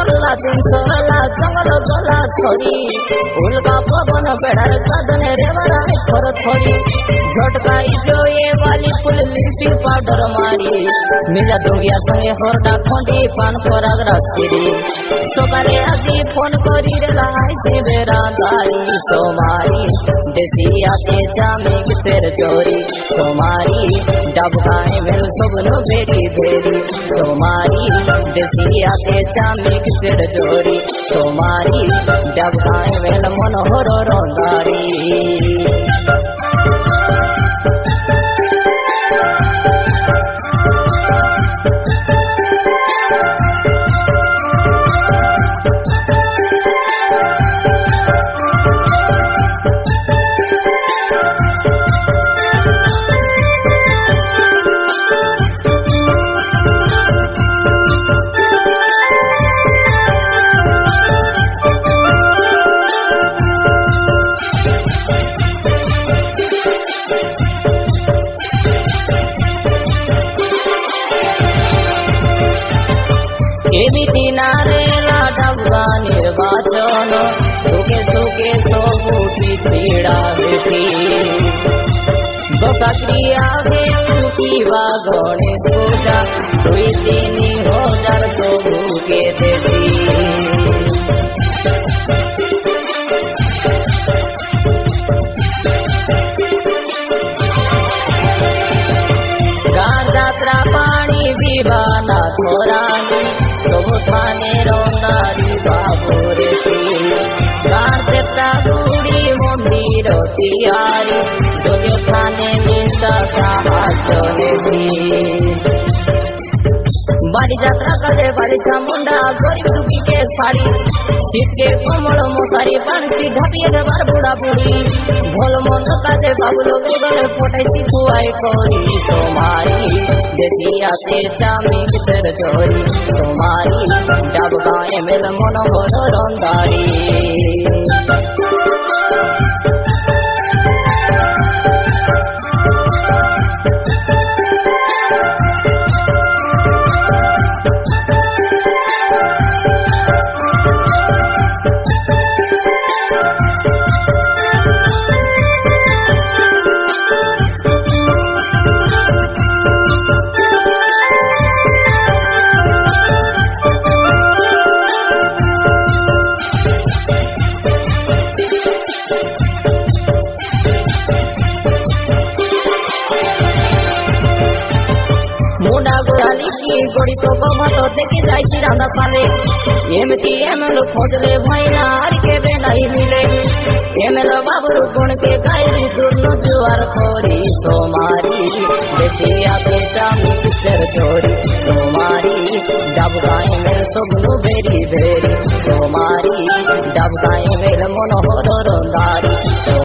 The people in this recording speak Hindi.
सरला दिन सरला जंगल गला सरी उल्का पवन बेड़र कदने रेवरा थोर थोड़ी झटकाई जो ये वाली फुल लिपस्टिक पाउडर मारी मिला दुगिया संगे होरडा खोंडी पान परागरा सिरी सकाले आजी फोन करी रे लाई से बेरा दाई सोमारी देसिया से जामे किचेर चोरी सोमारी डबकाए मेल सबनो भेरी भेरी सोमारी देसिया से जामे किचेर चोरी सोमारी डबकाए मेल मनोहर रोंदारी निर्वाचन सुखे सुखे सबुटी छेड़ा बेटी दशक्रिया भेलुकीवा गणेश पूजा 2-3 हजार सबुके देसी गांजात्रा पानी विवाना थोरानी सब थाने रोंदारी बाबूरे गांजेता गुड़ी मंदिर तिहारी जोग्य थाने मिसा साहाजने बारी यात्रा करे बारी चामुंडा गरीब दुखी के साड़ी शीत के कोमल मशारी पानी ढापिए देवार बुढ़ा बुढ़ी भोल मन काजे बाबू लोग गले पोटाई खुआई करी सोमारी देसिया से जामी किचर चोरी सोमारी डबकाए मेल मनोहर रोंदारी मुंडा गोयाली की गोड़ी तो भात देखी जाई रांधा पाले एमती एमल खोजले भैया हर के बेनाई मिले एमल बाबरू गुण के गायरी दुर्नो जुआर खोरी सोमारी देसिया पे जामी किचर चोरी सोमारी डबकाए मेल सबनु भेरी भेरी सोमारी डबकाए मेल मनोहर रोंदारी।